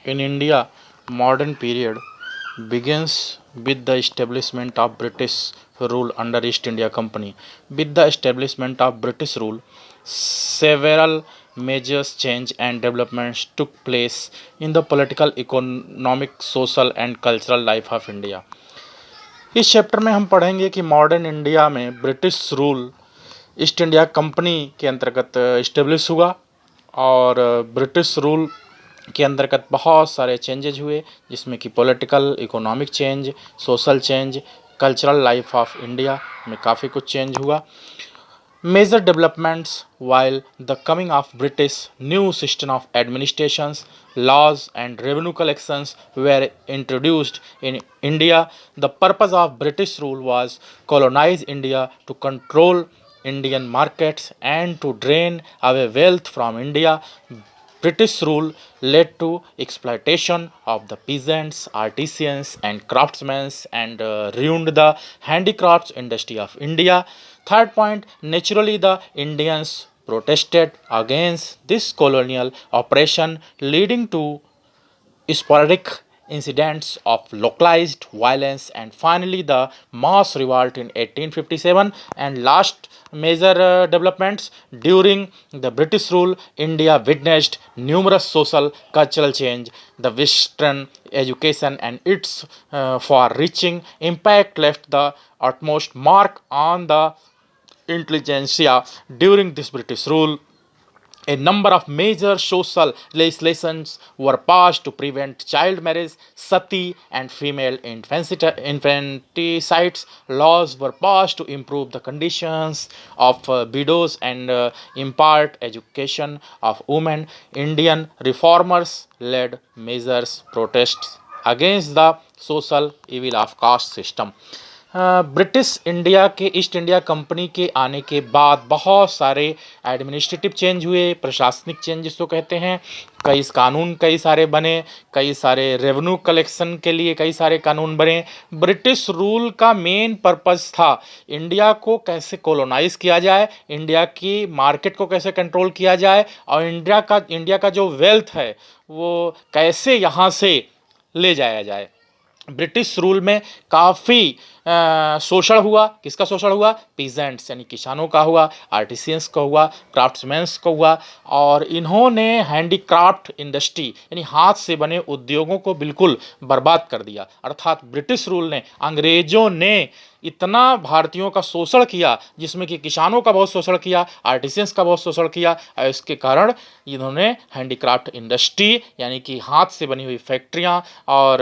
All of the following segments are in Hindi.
In India, modern period begins with the establishment of British rule under East India Company. With the establishment of British rule, several major change and developments took place in the political, economic, social and cultural life of India. इस चैप्टर में हम पढ़ेंगे कि मॉडर्न इंडिया में British rule east India company के अंतर्गत इस्टेब्लिश हुआ और ब्रिटिश रूल के अंतर्गत बहुत सारे चेंजेज हुए, जिसमें कि political, economic change, social change, cultural life of India में काफ़ी कुछ चेंज हुआ. Major developments while the coming of British new system of administrations, laws and revenue collections were introduced in India. The purpose of British rule was colonize India to control Indian markets and to drain away wealth from India. British rule led to exploitation of the peasants, artisans and craftsmen and ruined the handicrafts industry of India. Third point, naturally the Indians protested against this colonial oppression, leading to sporadic incidents of localized violence and finally the mass revolt in 1857. And last major developments during the British rule, India witnessed numerous social cultural change. The Western education and its far-reaching impact left the utmost mark on the intelligentsia during this British rule. A number of major social legislations were passed to prevent child marriage, sati, and female infanticides. Laws were passed to improve the conditions of widows and impart education of women. Indian reformers led measures protests against the social evil of caste system. British India के ईस्ट इंडिया कंपनी के आने के बाद बहुत सारे एडमिनिस्ट्रेटिव चेंज हुए, प्रशासनिक चेंज जिसको कहते हैं. कई सारे बने, कई सारे रेवेन्यू कलेक्शन के लिए कई सारे कानून बने. ब्रिटिश रूल का मेन पर्पस था इंडिया को कैसे कॉलोनाइज किया जाए, इंडिया की मार्केट को कैसे कंट्रोल किया जाए और इंडिया का जो वेल्थ है वो कैसे यहाँ से ले जाया जाए. ब्रिटिश रूल में काफ़ी शोषण हुआ. किसका शोषण हुआ? पीजेंट्स यानी किसानों का हुआ, आर्टिसियंस का हुआ, क्राफ्ट्समैन्स का हुआ. और इन्होंने हैंडीक्राफ्ट इंडस्ट्री यानी हाथ से बने उद्योगों को बिल्कुल बर्बाद कर दिया. अर्थात ब्रिटिश रूल ने, अंग्रेज़ों ने इतना भारतीयों का शोषण किया, जिसमें कि किसानों का बहुत शोषण किया, आर्टिसियंस का बहुत शोषण किया. और इसके कारण इन्होंने हैंडीक्राफ्ट इंडस्ट्री यानी कि हाथ से बनी हुई फैक्ट्रियां और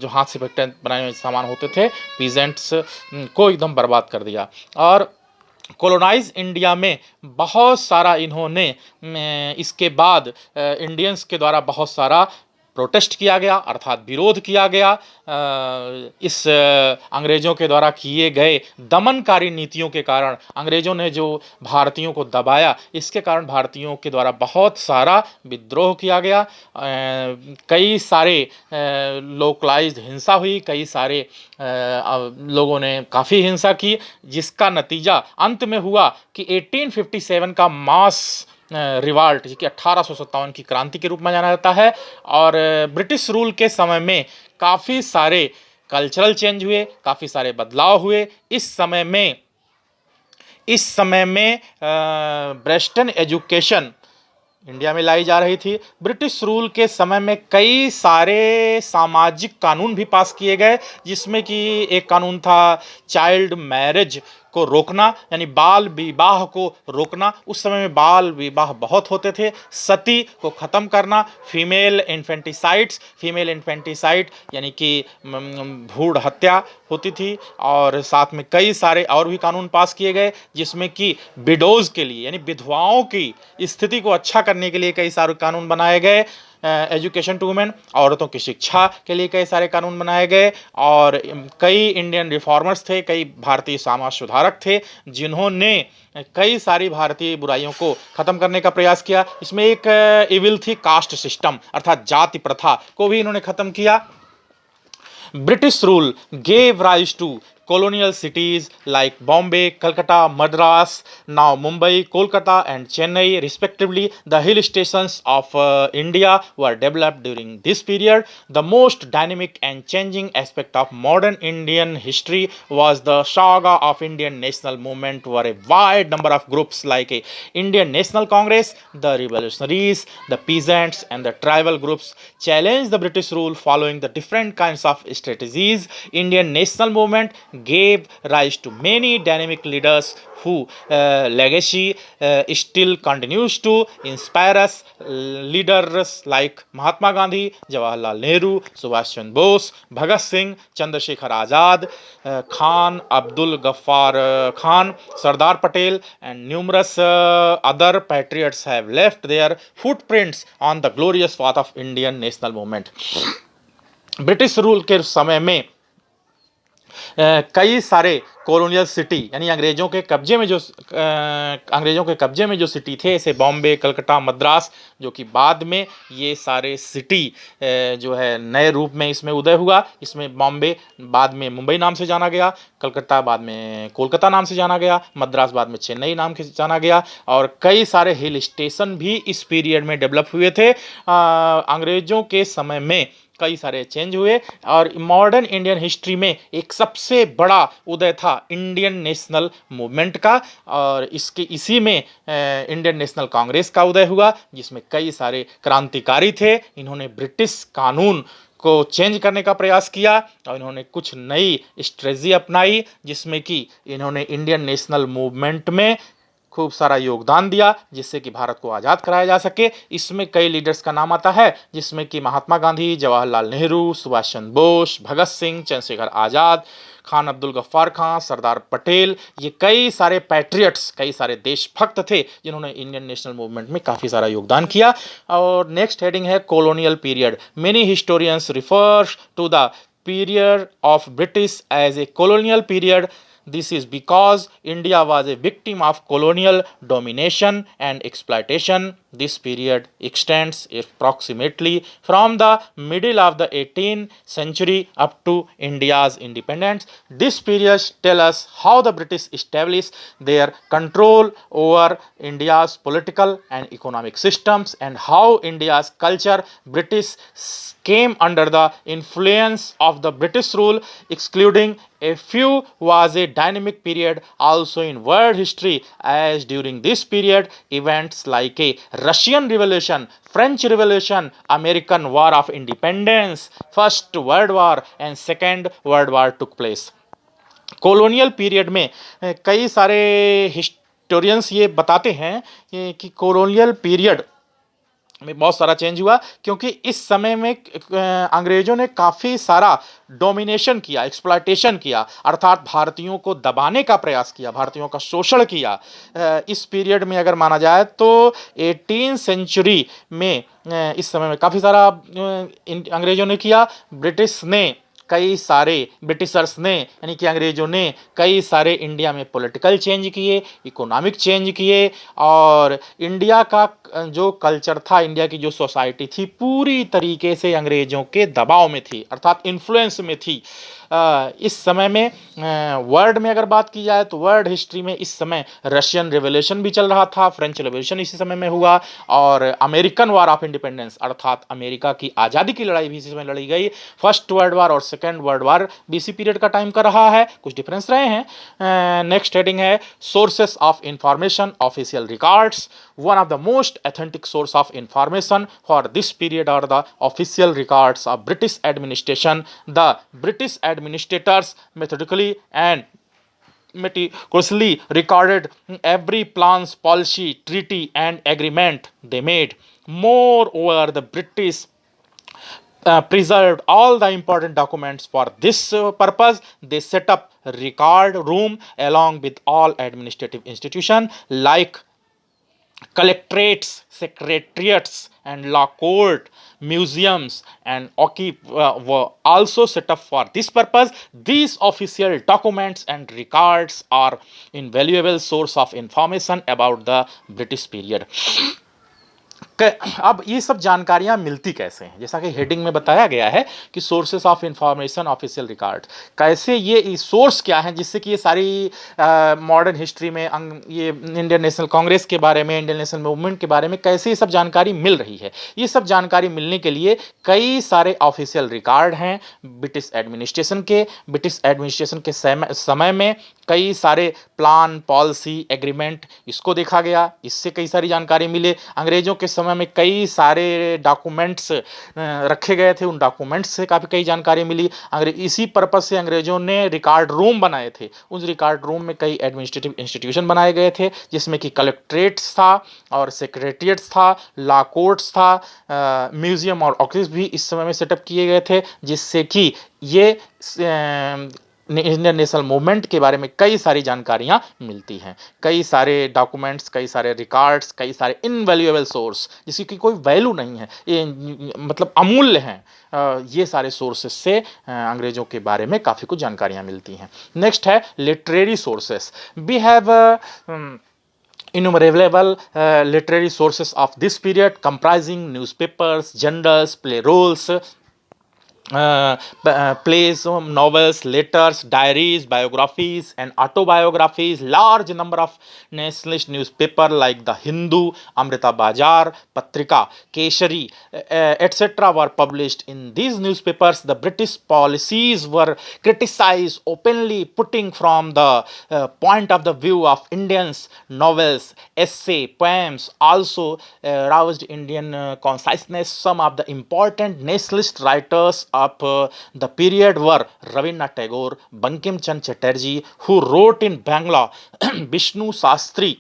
जो हाथ से फैक्ट्री बनाए हुए सामान होते थे, पीजेंट्स को एकदम बर्बाद कर दिया. और कॉलोनाइज इंडिया में बहुत सारा इन्होंने इसके बाद इंडियंस के द्वारा बहुत सारा प्रोटेस्ट किया गया, अर्थात विरोध किया गया इस अंग्रेज़ों के द्वारा किए गए दमनकारी नीतियों के कारण. अंग्रेज़ों ने जो भारतीयों को दबाया, इसके कारण भारतीयों के द्वारा बहुत सारा विद्रोह किया गया. कई सारे लोकलाइज्ड हिंसा हुई, कई सारे लोगों ने काफ़ी हिंसा की, जिसका नतीजा अंत में हुआ कि 1857 का मास रिवाल्ट, जिसकी 1857 की क्रांति के रूप में जाना जाता है. और ब्रिटिश रूल के समय में काफ़ी सारे कल्चरल चेंज हुए, काफ़ी सारे बदलाव हुए. इस समय में वेस्टर्न एजुकेशन इंडिया में लाई जा रही थी. ब्रिटिश रूल के समय में कई सारे सामाजिक कानून भी पास किए गए, जिसमें कि एक कानून था चाइल्ड मैरिज को रोकना यानी बाल विवाह को रोकना. उस समय में बाल विवाह बहुत होते थे. सती को ख़त्म करना, फीमेल इन्फेंटिसाइड यानी कि भ्रूण हत्या होती थी. और साथ में कई सारे और भी कानून पास किए गए, जिसमें कि विडोज़ के लिए यानी विधवाओं की स्थिति को अच्छा करने के लिए कई सारे कानून बनाए गए. एजुकेशन टू वुमेन, औरतों की शिक्षा के लिए कई सारे कानून बनाए गए. और कई इंडियन रिफॉर्मर्स थे, कई भारतीय समाज सुधारक थे, जिन्होंने कई सारी भारतीय बुराइयों को ख़त्म करने का प्रयास किया. इसमें एक इविल थी कास्ट सिस्टम, अर्थात जाति प्रथा को भी इन्होंने ख़त्म किया. British rule gave rise to colonial cities like Bombay, Calcutta, Madras, now Mumbai, Kolkata, and Chennai, respectively. The hill stations of India were developed during this period. The most dynamic and changing aspect of modern Indian history was the saga of Indian national movement, where a wide number of groups like Indian National Congress, the revolutionaries, the peasants, and the tribal groups challenged the British rule following the different kinds of strategies. Indian national movement gave rise to many dynamic leaders who legacy still continues to inspire us. Leaders like Mahatma Gandhi, Jawaharlal Nehru, Subhash Chandra Bose, Bhagat Singh, Chandrasekhar Azad, Khan Abdul Ghaffar Khan, Sardar Patel, and numerous other patriots have left their footprints on the glorious path of Indian national movement. British rule के समय में कई सारे कॉलोनियल सिटी यानी अंग्रेज़ों के कब्जे में जो सिटी थे, जैसे बॉम्बे, कलकत्ता, मद्रास, जो कि बाद में ये सारे सिटी जो है नए रूप में इसमें उदय हुआ। इसमें बॉम्बे बाद में मुंबई नाम से जाना गया, कलकत्ता बाद में कोलकाता नाम से जाना गया, मद्रास बाद में चेन्नई नाम से जाना गया, और कई सारे हिल स्टेशन भी इस पीरियड में डेवलप हुए थे। अंग्रेज़ों के समय में कई सारे चेंज हुए और मॉडर्न इंडियन हिस्ट्री में एक सबसे बड़ा उदय था इंडियन नेशनल मूवमेंट का, और इसी में इंडियन नेशनल कांग्रेस का उदय हुआ, जिसमें कई सारे क्रांतिकारी थे। इन्होंने ब्रिटिश कानून को चेंज करने का प्रयास किया और इन्होंने कुछ नई स्ट्रेटजी अपनाई, जिसमें कि इन्होंने इंडियन नेशनल मूवमेंट में खूब सारा योगदान दिया, जिससे कि भारत को आज़ाद कराया जा सके। इसमें कई लीडर्स का नाम आता है, जिसमें कि महात्मा गांधी, जवाहरलाल नेहरू, सुभाष चंद्र बोस, भगत सिंह, चंद्रशेखर आज़ाद, खान अब्दुल गफ्फार खां, सरदार पटेल। ये कई सारे पैट्रियट्स, कई सारे देशभक्त थे जिन्होंने इंडियन नेशनल मूवमेंट में काफ़ी सारा योगदान किया। और नेक्स्ट हेडिंग है colonial period. Many historians refers to the period of British as a colonial period. This is because India was a victim of colonial domination and exploitation. This period extends approximately from the middle of the 18th century up to India's independence. This period tells us how the British established their control over India's political and economic systems, and how India's culture, British came under the influence of the British rule, excluding a few, was a dynamic period also in world history, as during this period events like a Russian Revolution, French Revolution, American War of Independence, First World War and Second World War took place. Colonial period में कई सारे हिस्टोरियंस ये बताते हैं कि कॉलोनियल पीरियड में बहुत सारा चेंज हुआ, क्योंकि इस समय में अंग्रेज़ों ने काफ़ी सारा डोमिनेशन किया, एक्सप्लॉयटेशन किया, अर्थात भारतीयों को दबाने का प्रयास किया, भारतीयों का शोषण किया। इस पीरियड में अगर माना जाए तो 18th सेंचुरी में इस समय में काफ़ी सारा अंग्रेज़ों ने किया। ब्रिटिशर्स ने यानी कि अंग्रेज़ों ने कई सारे इंडिया में पॉलिटिकल चेंज किए, इकोनॉमिक चेंज किए, और इंडिया का जो कल्चर था, इंडिया की जो सोसाइटी थी, पूरी तरीके से अंग्रेज़ों के दबाव में थी, अर्थात इन्फ्लुएंस में थी। इस समय में वर्ल्ड में अगर बात की जाए तो वर्ल्ड हिस्ट्री में इस समय रशियन रिवॉल्यूशन भी चल रहा था, फ्रेंच रिवॉल्यूशन इसी समय में हुआ, और अमेरिकन वॉर ऑफ इंडिपेंडेंस अर्थात अमेरिका की आज़ादी की लड़ाई भी इसी समय लड़ी गई। फर्स्ट वर्ल्ड वॉर और सेकेंड वर्ल्ड वॉर भी इसी पीरियड का टाइम का रहा है, कुछ डिफरेंस रहे हैं। नेक्स्ट हेडिंग है sources of information, official records. One of the most authentic source of information for this period are the official records of British administration. The British administrators methodically and meticulously recorded every plans, policy, treaty and agreement they made. Moreover, the British preserved all the important documents. For this purpose, they set up record room along with all administrative institutions like collectorates, secretariats and law court, museums and were also set up for this purpose. These official documents and records are invaluable source of information about the British period. अब ये सब जानकारियाँ मिलती कैसे हैं? जैसा कि हेडिंग में बताया गया है कि sources of information official record, कैसे ये सोर्स क्या हैं जिससे कि ये सारी मॉडर्न हिस्ट्री में ये इंडियन नेशनल कांग्रेस के बारे में, इंडियन नेशनल मूवमेंट के बारे में कैसे ये सब जानकारी मिल रही है। ये सब जानकारी मिलने के लिए कई सारे ऑफिशियल रिकॉर्ड हैं ब्रिटिश एडमिनिस्ट्रेशन के समय में कई सारे प्लान, पॉलिसी, एग्रीमेंट, इसको देखा गया, इससे कई सारी जानकारी मिले। अंग्रेजों के समय में कई सारे डॉक्यूमेंट्स रखे गए थे, उन डॉक्यूमेंट्स से काफ़ी कई जानकारी मिली। इसी पर्पज़ से अंग्रेजों ने रिकॉर्ड रूम बनाए थे। उस रिकॉर्ड रूम में कई एडमिनिस्ट्रेटिव इंस्टीट्यूशन बनाए गए थे, जिसमें कि कलेक्ट्रेट्स था और सेक्रेटरीट्स था, लॉ कोर्ट्स था, म्यूजियम और ऑफिस भी इस समय में सेटअप किए गए थे, जिससे कि ये इंडियन नेशनल मूवमेंट के बारे में कई सारी जानकारियाँ मिलती हैं। कई सारे डॉक्यूमेंट्स, कई सारे रिकॉर्ड्स, कई सारे इनवैल्यूएबल सोर्स जिसकी की कोई वैल्यू नहीं है, ये मतलब अमूल्य हैं। ये सारे सोर्सेस से अंग्रेज़ों के बारे में काफ़ी कुछ जानकारियाँ मिलती हैं। नेक्स्ट है literary sources. We have innumerable literary sources of this period comprising newspapers, journals, play roles, plays, novels, letters, diaries, biographies and autobiographies. Large number of nationalist newspaper like the Hindu, Amrita Bazar, Patrika, Keshari, etc. were published. In these newspapers the British policies were criticized openly, putting from the point of the view of Indians. Novels, essay, poems also roused Indian consciousness. Some of the important nationalist writers of the period were Rabindranath Tagore, Bankim Chand Chatterjee, who wrote in Bangla, Vishnu Sastri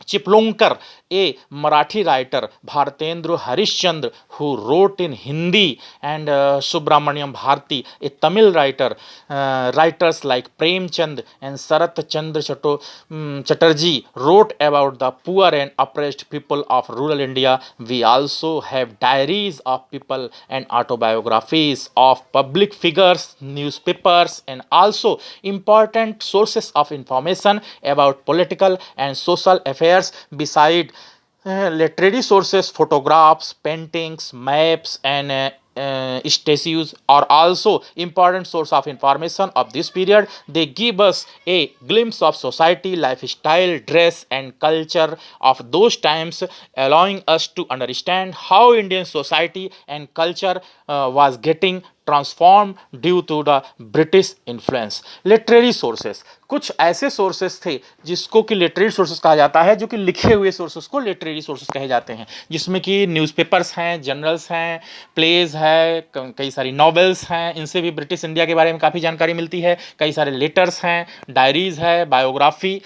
Chiplunkar, a Marathi writer Bharatendra Harishchandra who wrote in Hindi, and Subramaniam Bharti, a Tamil writer. Writers like Premchand and Sarat Chandra Chatterjee wrote about the poor and oppressed people of rural India. We also have diaries of people and autobiographies of public figures, newspapers, and also important sources of information about political and social affairs. Beside literary sources, photographs, paintings, maps, and statues are also important source of information of this period. They give us a glimpse of society, lifestyle, dress, and culture of those times, allowing us to understand how Indian society and culture was getting transform due to the British influence. Literary sources, कुछ ऐसे सोर्सेस थे जिसको कि लिटरेरी सोर्सेस कहा जाता है, जो कि लिखे हुए सोर्सेस को लिटरेरी सोर्सेस कहे जाते हैं, जिसमें कि न्यूज़पेपर्स हैं, जर्नल्स हैं, प्लेज है, कई सारी नॉवेल्स हैं, इनसे भी ब्रिटिश इंडिया के बारे में काफ़ी जानकारी मिलती है. कई सारे लेटर्स हैं, डायरीज है, बायोग्राफी,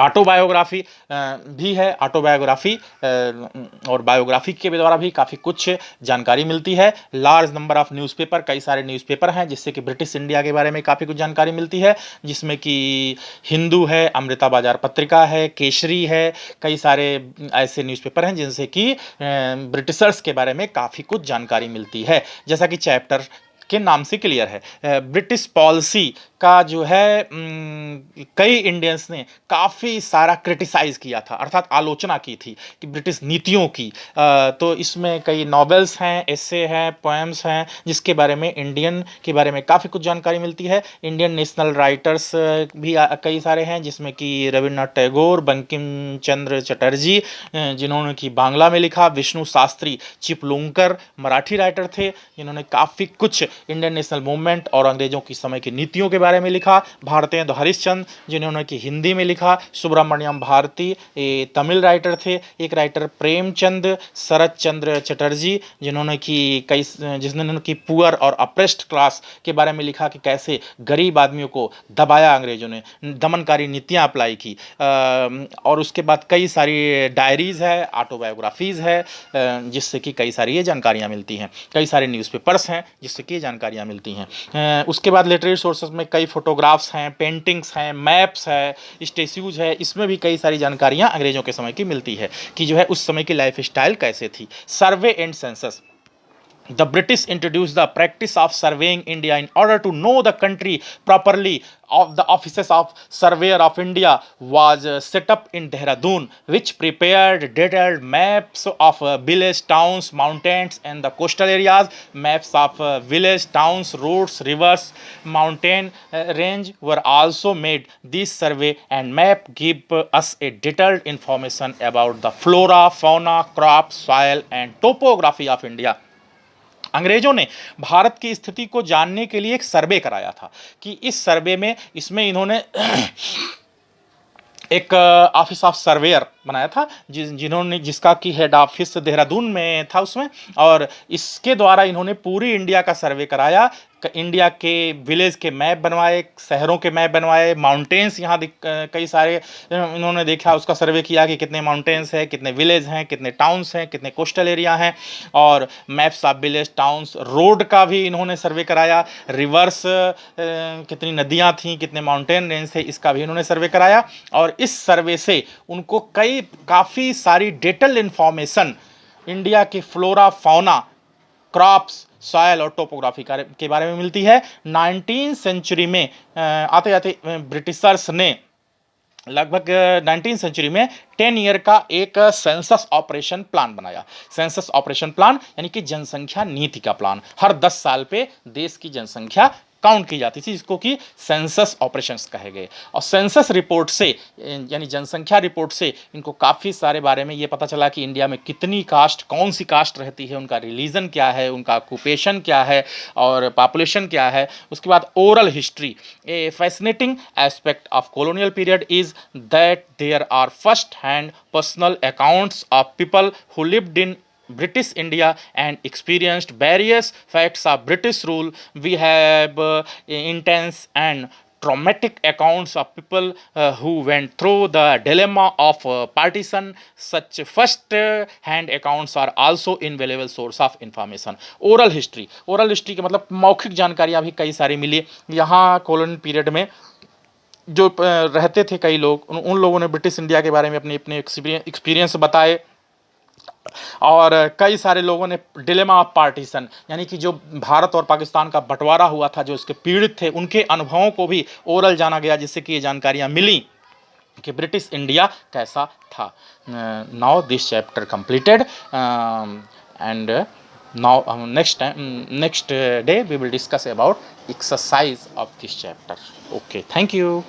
ऑटोबायोग्राफी भी है. ऑटोबायोग्राफी और बायोग्राफी के द्वारा भी काफ़ी कुछ जानकारी मिलती है. लार्ज नंबर ऑफ न्यूज़पेपर, कई सारे न्यूज़पेपर हैं जिससे कि ब्रिटिश इंडिया के बारे में काफ़ी कुछ जानकारी मिलती है, जिसमें कि हिंदू है, अमृता बाजार पत्रिका है, केसरी है. कई सारे ऐसे न्यूज़पेपर हैं जिनसे कि ब्रिटिशर्स के बारे में काफ़ी कुछ जानकारी मिलती है. जैसा कि चैप्टर के नाम से क्लियर है, ब्रिटिश पॉलिसी का जो है कई इंडियंस ने काफ़ी सारा क्रिटिसाइज़ किया था, अर्थात आलोचना की थी कि ब्रिटिश नीतियों की. तो इसमें कई नॉवेल्स हैं, एसे हैं, पोएम्स हैं, जिसके बारे में इंडियन के बारे में काफ़ी कुछ जानकारी मिलती है. इंडियन नेशनल राइटर्स भी कई सारे हैं, जिसमें कि रविन्द्रनाथ टैगोर, बंकिम चंद्र चटर्जी जिन्होंने कि बांग्ला में लिखा, विष्णु शास्त्री चिपलुंकर मराठी राइटर थे जिन्होंने काफ़ी कुछ इंडियन नेशनल मूवमेंट और अंग्रेजों की समय की नीतियों के बारे में लिखा. भारतेंद्र हरिश्चंद्र जिन्होंने कि हिंदी में लिखा. सुब्रमण्यम भारती ये तमिल राइटर थे. एक राइटर प्रेमचंद, शरत चंद्र चटर्जी जिन्होंने कि पुअर और अप्रेस्ड क्लास के बारे में लिखा कि कैसे गरीब आदमियों को दबाया अंग्रेजों ने, दमनकारी नीतियाँ अप्लाई की. और उसके बाद कई सारी डायरीज है, ऑटोबायोग्राफीज़ है, जिससे कि कई सारी ये जानकारियाँ मिलती हैं. कई सारे न्यूज़पेपर्स हैं जिससे कि जानकारियाँ मिलती हैं. उसके बाद लिटरेरी सोर्सेज में कई फोटोग्राफ्स हैं, पेंटिंग्स हैं, मैप्स है, स्टेच्यूज है. इसमें भी कई सारी जानकारियाँ अंग्रेजों के समय की मिलती है कि जो है उस समय की लाइफ स्टाइल कैसे थी. Survey and census, the British introduced the practice of surveying India in order to know the country properly. Of the offices of Surveyor of India was set up in Dehradun, which prepared detailed maps of village, towns, mountains, and the coastal areas. Maps of village, towns, roads, rivers, mountain range were also made. This survey and map give us a detailed information about the flora, fauna, crops, soil, and topography of India. अंग्रेजों ने भारत की स्थिति को जानने के लिए एक सर्वे कराया था कि इस सर्वे में इसमें इन्होंने एक ऑफिस ऑफ सर्वेयर बनाया था जिन्होंने जिसका कि हेड ऑफिस देहरादून में था उसमें, और इसके द्वारा इन्होंने पूरी इंडिया का सर्वे कराया। इंडिया के विलेज के मैप बनवाए, शहरों के मैप बनवाए, माउंटेन्स यहाँ कई सारे इन्होंने देखा, उसका सर्वे किया कि कितने माउंटेन्स हैं, कितने विलेज हैं, कितने टाउन्स हैं, कितने कोस्टल एरिया हैं, और maps of village, towns, road का भी इन्होंने सर्वे कराया, रिवर्स कितनी नदियाँ थीं, कितने माउंटेन रेंज थे, इसका भी इन्होंने सर्वे कराया। और इस सर्वे से उनको काफ़ी सारी डिटेल इंफॉर्मेशन इंडिया के फ्लोरा, फाउना, क्रॉप्स, सॉयल और टोपोग्राफी के बारे में मिलती है। 19वीं सेंचुरी में आते आते ब्रिटिशर्स ने लगभग 19वीं सेंचुरी में 10 ईयर का एक सेंसस ऑपरेशन प्लान बनाया। सेंसस ऑपरेशन प्लान यानी कि जनसंख्या नीति का प्लान। हर 10 साल पे देश की जनसंख्या काउंट की जाती थी, जिसको कि सेंसस ऑपरेशंस कहे गए। और सेंसस रिपोर्ट से यानी जनसंख्या रिपोर्ट से इनको काफ़ी सारे बारे में ये पता चला कि इंडिया में कितनी कास्ट, कौन सी कास्ट रहती है, उनका रिलीजन क्या है, उनका ऑक्यूपेशन क्या है और पॉपुलेशन क्या है। उसके बाद oral history. A fascinating aspect of colonial period is that there are first hand personal accounts of people who lived in British India and experienced various facts of British rule. We have intense and traumatic accounts of people who went through the dilemma of partition. Such first hand accounts are also invaluable source of information. Oral history के मतलब मौखिक जानकारियाँ भी कई सारी मिली। यहाँ कॉलोनियल पीरियड में जो रहते थे कई लोग, उन लोगों ने ब्रिटिश इंडिया के बारे में अपने अपने एक्सपीरियंस बताए, और कई सारे लोगों ने डिलेमा ऑफ पार्टीशन यानी कि जो भारत और पाकिस्तान का बंटवारा हुआ था, जो इसके पीड़ित थे, उनके अनुभवों को भी ओरल जाना गया, जिससे कि ये जानकारियाँ मिली कि ब्रिटिश इंडिया कैसा था। Now this chapter completed and now next day we will discuss about exercise of this chapter. Okay, thank you.